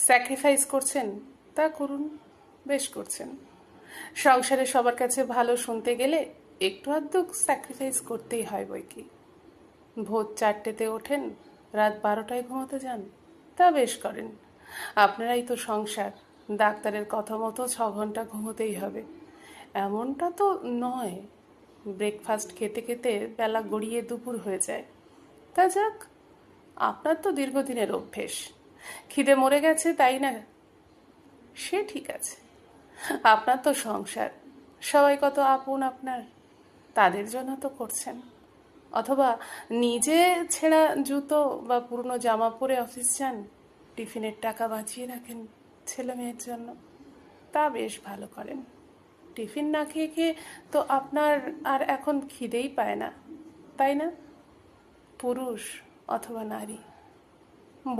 Sacrifice করছেন, তা করুন, বেশ করছেন। সংসারে সবার কাছে ভালো শুনতে গেলে একটু আধটু স্যাক্রিফাইস করতেই হয় বই কি। ভোর 4টেতে ওঠেন, রাত 12টায় ঘুমোতে যান, তা বেশ করেন। আপনারাই তো সংসার, ডাক্তারের কথা মতো 6 ঘন্টা ঘুমোতেই হবে এমনটা তো নয়। ব্রেকফাস্ট খেতে খেতে বেলা গড়িয়ে দুপুর হয়ে যায়। তা যাক, আপনার তো দীর্ঘদিনের অভ্যেস। খিদে মরে গেছে তাই না? সে ঠিক আছে। আপনার তো সংসার, সবাই কত আপন আপনার, তাদের জন্য তো করছেন। অথবা নিজে ছেঁড়া জুতো বা পুরনো জামা পরে অফিস যান, টিফিনের টাকা বাঁচিয়ে রাখেন ছেলে মেয়ের জন্য, তা বেশ ভালো করেন। টিফিন না খেয়ে খেয়ে তো আপনার আর এখন খিদেই পায় না, তাই না? পুরুষ অথবা নারী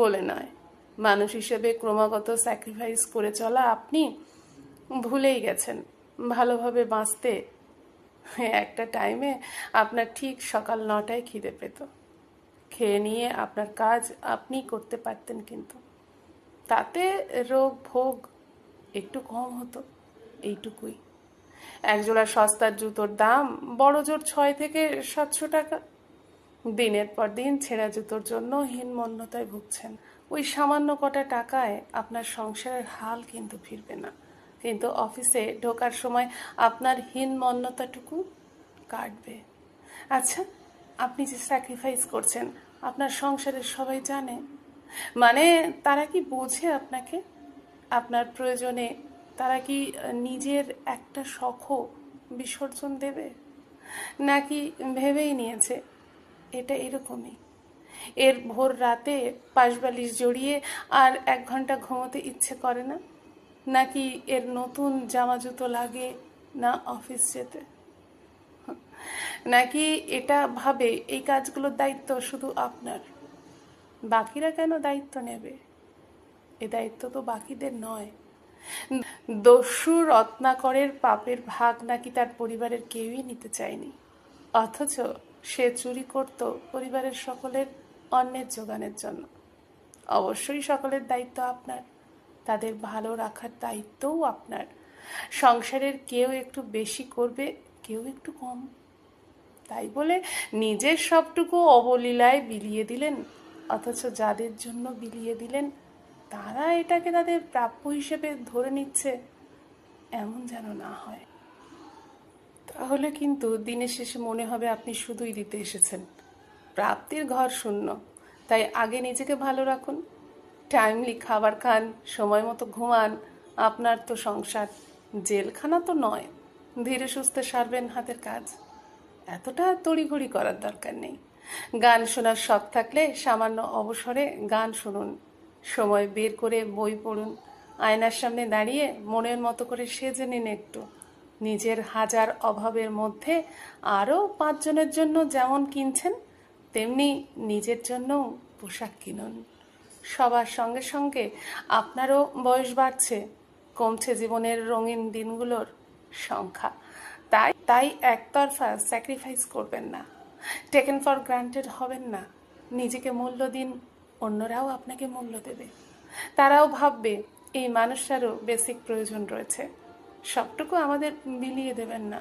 বলে নয়, মানুষ হিসেবে ক্রমাগত স্যাক্রিফাইস করে চলা আপনি ভুলেই গেছেন ভালোভাবে বাঁচতে। একটা টাইমে আপনার ঠিক সকাল 9টায় খিদে পেত, খেয়ে নিয়ে আপনার কাজ আপনি করতে পারতেন, কিন্তু তাতে রোগ ভোগ একটু কম হতো, এইটুকুই। একজোড়া সস্তার জুতোর দাম বড় জোর 600 থেকে 700 টাকা। দিনের পর দিন ছেঁড়া জুতোর জন্য হীনমন্যতায় ভুগছেন। ওই সামান্য কটা টাকায় আপনার সংসারের হাল কিন্তু ফিরবে না, কিন্তু অফিসে ঢোকার সময় আপনার হীনমন্যতাটুকু কাটবে। আচ্ছা, আপনি যে স্যাক্রিফাইস করছেন আপনার সংসারের সবাই জানে? মানে তারা কি বোঝে আপনাকে? আপনার প্রয়োজনে তারা কি নিজের একটা শখও বিসর্জন দেবে? নাকি ভেবেই নিয়েছে এটা এরকমই, এর ভোর রাতে পাশবালিশ জড়িয়ে আর 1 ঘন্টা ঘুমোতে ইচ্ছে করে না? নাকি এর নতুন জামা জুতো লাগে না অফিস যেতে? নাকি এটা ভাবে এই কাজগুলোর দায়িত্ব শুধু আপনার, বাকিরা কেন দায়িত্ব নেবে? এ দায়িত্ব তো বাকিদের নয়। দস্যু রত্নাকরের পাপের ভাগ নাকি তার পরিবারের কেউই নিতে চায়নি, অথচ সে চুরি করত পরিবারের সকলের অন্নের জোগানের জন্য। অবশ্যই সকলের দায়িত্ব আপনার, তাদের ভালো রাখার দায়িত্বও আপনার। সংসারের কেউ একটু বেশি করবে, কেউ একটু কম, তাই বলে নিজের সবটুকু অবলীলায় বিলিয়ে দিলেন, অথচ যাদের জন্য বিলিয়ে দিলেন তারা এটাকে তাদের প্রাপ্য হিসেবে ধরে নিচ্ছে, এমন যেন না হয়। তাহলে কিন্তু দিনের শেষে মনে হবে আপনি শুধুই দিতে এসেছেন, প্রাপ্তির ঘর শূন্য। তাই আগে নিজেকে ভালো রাখুন, টাইমলি খাবার খান, সময় মতো ঘুমান। আপনার তো সংসার, জেলখানা তো নয়। ধীরে সুস্থে সারবেন হাতের কাজ, এতটা তড়িঘড়ি করার দরকার নেই। গান শোনার শখ থাকলে সামান্য অবসরে গান শুনুন, সময় বের করে বই পড়ুন, আয়নার সামনে দাঁড়িয়ে মনের মতো করে সেজে নিন একটু। নিজের হাজার অভাবের মধ্যে আরও 5 জনের জন্য যেমন কিনছেন, তেমনি নিজের জন্যও পোশাক কিনুন। সবার সঙ্গে সঙ্গে আপনারও বয়স বাড়ছে, কমছে জীবনের রঙিন দিনগুলোর সংখ্যা। তাই তাই একতরফা স্যাক্রিফাইস করবেন না, টেকেন ফর গ্রান্টেড হবেন না। নিজেকে মূল্য দিন, অন্যরাও আপনাকে মূল্য দেবে। তারাও ভাববে এই মানুষটারও বেসিক প্রয়োজন রয়েছে, সবটুকু আমাদের বিলিয়ে দেবেন না।